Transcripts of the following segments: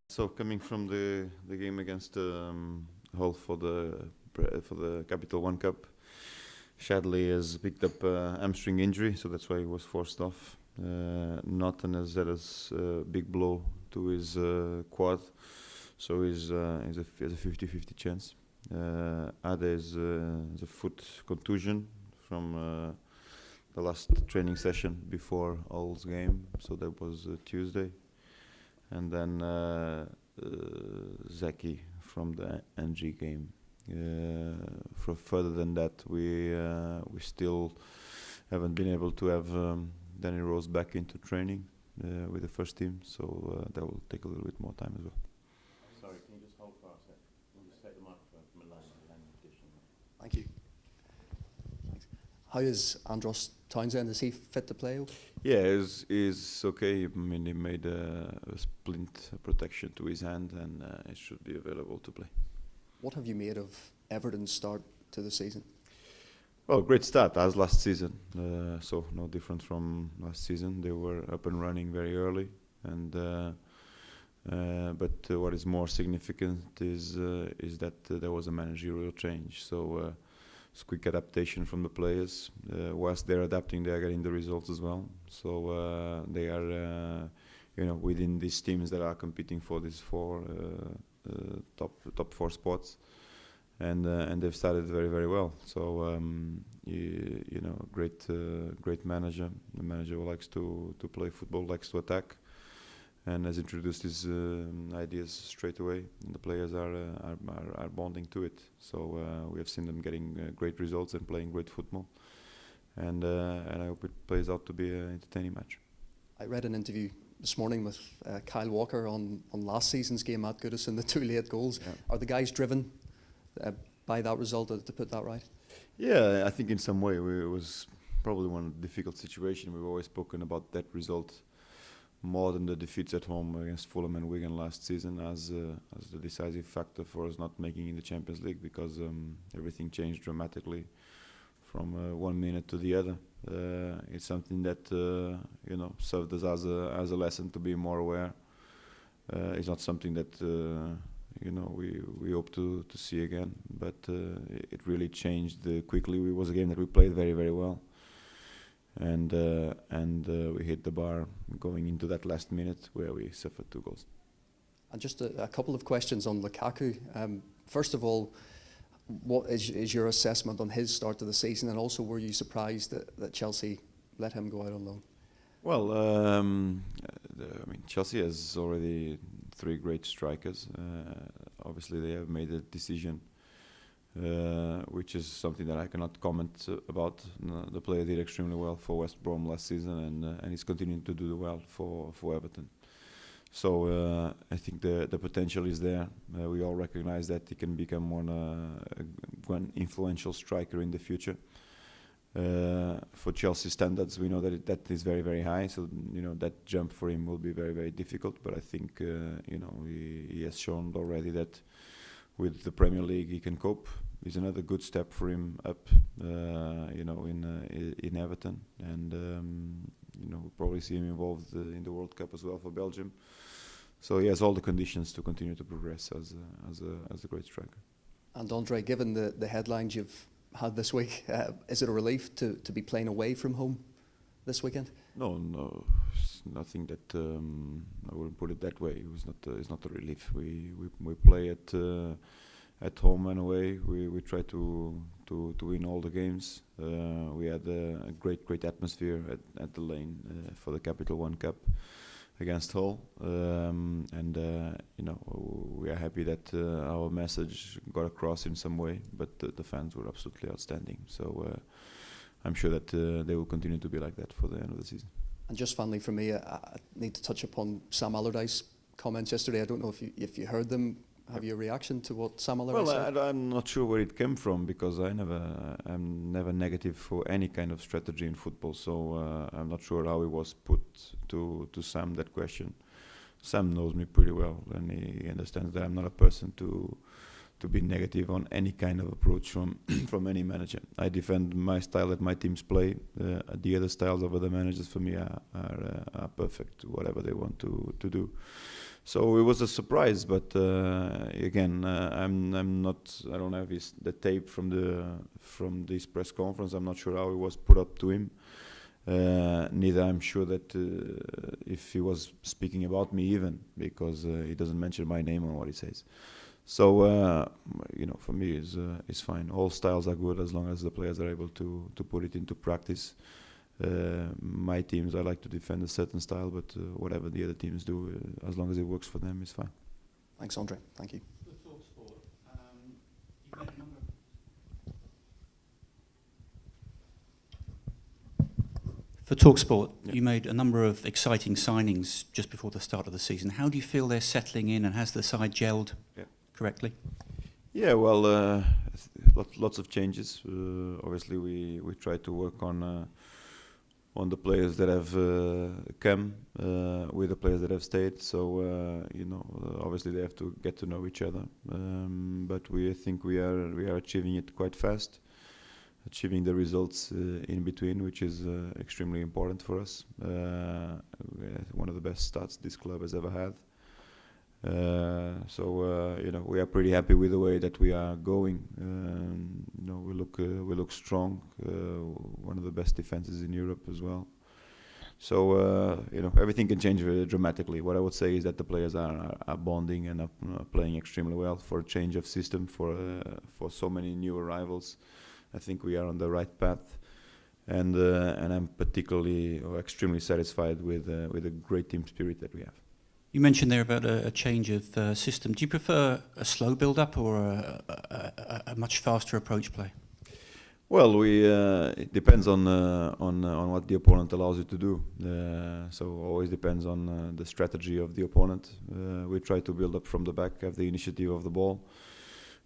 So coming from the game against Hull for the Capital One Cup, Shadley has picked up hamstring injury, so that's why he was forced off. Norton has had a big blow to his quad, so he's he has a 50-50 chance. Ade has a foot contusion from the last training session before Hull's game, so that was Tuesday. And then Zeki from the NG game. Further than that, we still haven't been able to have Danny Rose back into training with the first team, so that will take a little bit more time as well. Sorry, can you just hold for a sec? Can you just take the microphone from Milan edition? Thank you. Thanks. How is Andros Townsend? Is he fit to play? Yeah, he's okay. I mean, he made a splint protection to his hand, and it should be available to play. What have you made of Everton's start to the season? Well, great start as last season. So no different from last season. They were up and running very early, and but what is more significant is that there was a managerial change. So it's quick adaptation from the players. Whilst they're adapting, they are getting the results as well. So they are, within these teams that are competing for these top four spots, and they've started very, very well. So great manager. The manager who likes to play football, likes to attack, and has introduced his ideas straight away, and the players are bonding to it. So we have seen them getting great results and playing great football, and I hope it plays out to be an entertaining match. I read an interview this morning with Kyle Walker on last season's game at Goodison, the 2 late goals. Yeah. Are the guys driven by that result, to put that right? Yeah, I think in some way it was probably one difficult situation. We've always spoken about that result more than the defeats at home against Fulham and Wigan last season as the decisive factor for us not making in the Champions League, because everything changed dramatically from 1 minute to the other. It's something that served us as a lesson to be more aware. It's not something that we hope to see again, but it really changed quickly. It was a game that we played very, very well, and we hit the bar going into that last minute where we suffered 2 goals. And just a couple of questions on Lukaku. First of all, what is your assessment on his start to the season, and also were you surprised that Chelsea let him go out on loan? Well, Chelsea has already 3 great strikers. Obviously, they have made a decision, which is something that I cannot comment about. The player did extremely well for West Brom last season, and he's continuing to do well for Everton. So I think the potential is there. We all recognize that he can become one influential striker in the future. For Chelsea standards, we know that is very, very high. So that jump for him will be very, very difficult. But I think he has shown already that with the Premier League he can cope. It's another good step for him up, in Everton, and we'll probably see him involved in the World Cup as well for Belgium. So he has all the conditions to continue to progress as a great striker. And Andre, given the headlines you've had this week, is it a relief to be playing away from home this weekend? No, it's nothing that I wouldn't put it that way. It's not a relief. We play at home and away. We try to win all the games. We had a great atmosphere at the Lane for the Capital One Cup against Hull, and we are happy that our message got across in some way. But the fans were absolutely outstanding. So I'm sure that they will continue to be like that for the end of the season. And just finally for me, I need to touch upon Sam Allardyce's comments yesterday. I don't know if you heard them. Have you a reaction to what Sam Allardyce said? Well, I'm not sure where it came from, because I'm never negative for any kind of strategy in football. So I'm not sure how it was put to Sam, that question. Sam knows me pretty well, and he understands that I'm not a person to to be negative on any kind of approach from from any manager. I defend my style that my teams play. The other styles of other managers for me are perfect, whatever they want to do. So it was a surprise, but again, I'm not. I don't have the tape from this press conference. I'm not sure how it was put up to him. Neither I'm sure that if he was speaking about me even, because he doesn't mention my name on what he says. So for me, it's fine. All styles are good as long as the players are able to put it into practice. My teams, I like to defend a certain style, but whatever the other teams do, as long as it works for them, it's fine. Thanks, Andre. Thank you. For TalkSport, you made a number of exciting signings just before the start of the season. How do you feel they're settling in, and has the side gelled correctly? Yeah, well, lots of changes. Obviously, we try to work on the players that have come with the players that have stayed. So obviously they have to get to know each other. But I think we are achieving it quite fast. Achieving the results in between, which is extremely important for us. One of the best starts this club has ever had. We are pretty happy with the way that we are going. We look strong. One of the best defenses in Europe as well. So everything can change very dramatically. What I would say is that the players are bonding and are playing extremely well for a change of system for so many new arrivals. I think we are on the right path, and I'm particularly or extremely satisfied with the great team spirit that we have. You mentioned there about a change of system. Do you prefer a slow build-up or a much faster approach play? Well, it depends on what the opponent allows you to do. So always depends on the strategy of the opponent. We try to build up from the back, have the initiative of the ball.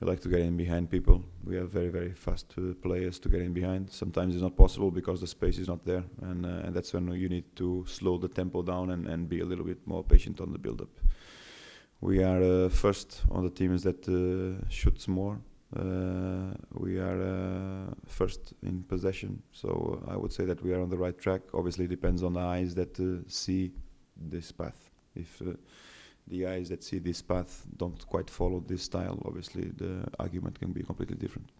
We like to get in behind people. We have very, very fast players to get in behind. Sometimes it's not possible because the space is not there, and that's when you need to slow the tempo down and be a little bit more patient on the build-up. We are first on the teams that shoots more. We are first in possession, so I would say that we are on the right track. Obviously, it depends on the eyes that see this path. If the eyes that see this path don't quite follow this style, obviously the argument can be completely different.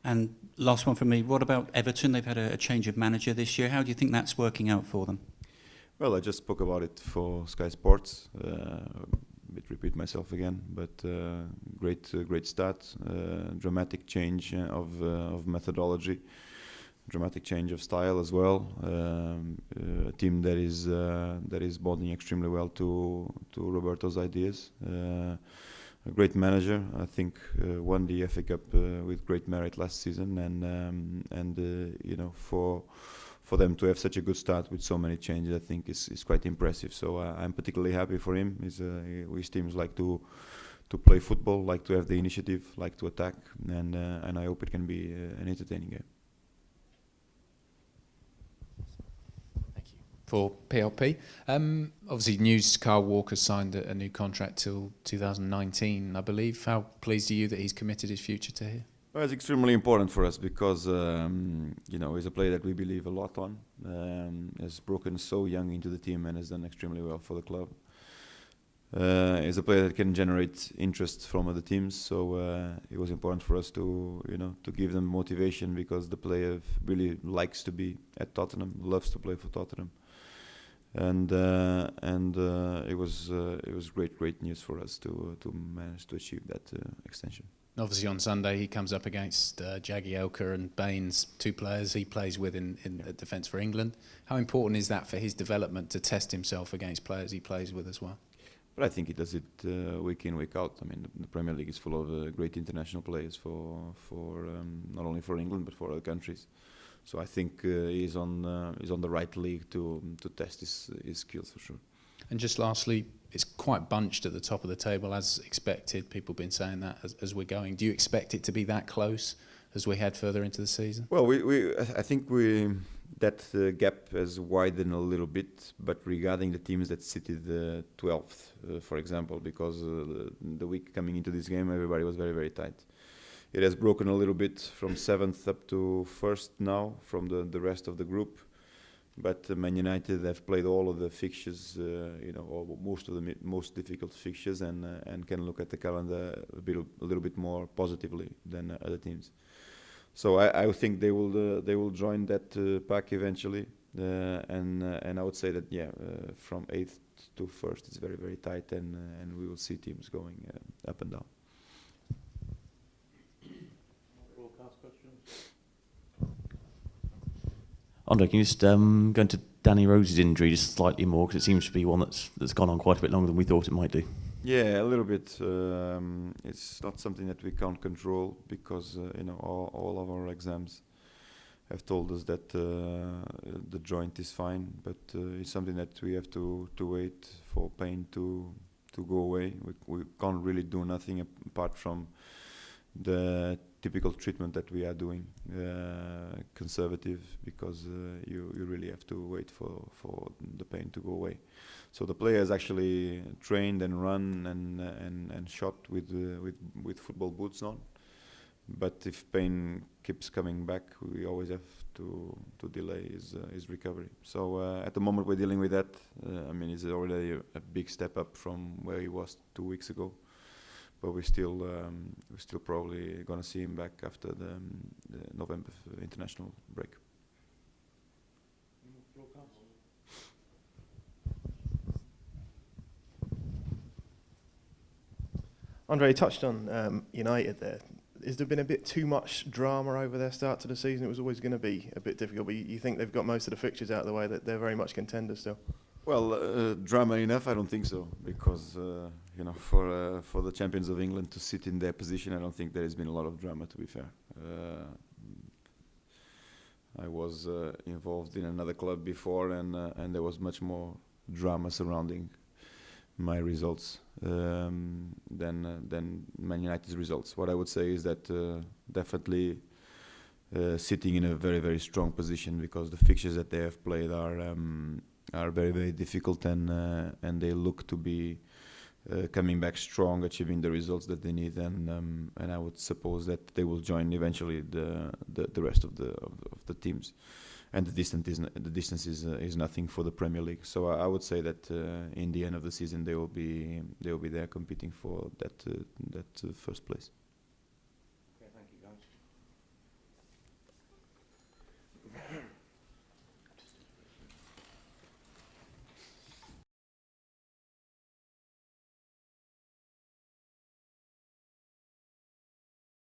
And last one from me, what about Everton? They've had a change of manager this year. How do you think that's working out for them? Well, I just spoke about it for Sky Sports. Repeat myself again, but great start, dramatic change of methodology, dramatic change of style as well. A team that is bonding extremely well to Roberto's ideas. A great manager, I think, won the FA Cup with great merit last season, and for them to have such a good start with so many changes, I think is quite impressive. So I'm particularly happy for him. His teams like to play football, like to have the initiative, like to attack, and I hope it can be an entertaining game. For PLP. Obviously, news Kyle Walker signed a new contract till 2019, I believe. How pleased are you that he's committed his future to here? Well, it's extremely important for us because he's a player that we believe a lot on. Has broken so young into the team and has done extremely well for the club. He's a player that can generate interest from other teams, so it was important for us to give them motivation because the player really likes to be at Tottenham, loves to play for Tottenham. And it was great news for us to manage to achieve that extension. Obviously, on Sunday he comes up against Jagielka and Baines, two players he plays with in defence for England. How important is that for his development to test himself against players he plays with as well? But I think he does it week in, week out. I mean, the Premier League is full of great international players for not only for England but for other countries. So I think he's on the right league to test his skills for sure. And just lastly, it's quite bunched at the top of the table as expected. People have been saying that as we're going. Do you expect it to be that close as we head further into the season? Well, I think that gap has widened a little bit, but regarding the teams that seated 12th, for example, because the week coming into this game, everybody was very, very tight. It has broken a little bit from 7th up to 1st now from the rest of the group. But Man United have played all of the fixtures, or most of the most difficult fixtures, and can look at the calendar a little bit more positively than other teams. So I think they will join that pack eventually, and I would say that from 8th to 1st it's very, very tight, and we will see teams going up and down. Broadcast questions? Andre, can you just go into Danny Rose's injury just slightly more, because it seems to be one that's gone on quite a bit longer than we thought it might do. Yeah, a little bit. It's not something that we can't control because all of our exams have told us that the joint is fine, but it's something that we have to wait for pain to go away. We can't really do nothing apart from the typical treatment that we are doing, conservative, because you really have to wait for the pain to go away. So the players actually trained and run and shot with football boots on. But if pain keeps coming back, we always have to delay his recovery. So at the moment we're dealing with that. It's already a big step up from where he was 2 weeks ago. But we're still probably going to see him back after the November international break. Andre, you touched on United there. Has there been a bit too much drama over their start to the season? It was always going to be a bit difficult, but you think they've got most of the fixtures out of the way, that they're very much contenders still? Well, drama enough? I don't think so, because for the champions of England to sit in their position, I don't think there has been a lot of drama. To be fair, I was involved in another club before, and there was much more drama surrounding my results than Man United's results. What I would say is that definitely sitting in a very, very strong position, because the fixtures that they have played are very, very difficult, and they look to be coming back strong, achieving the results that they need, and I would suppose that they will join eventually the rest of the teams. And the distance is nothing for the Premier League. So I would say that in the end of the season they will be there competing for that first place.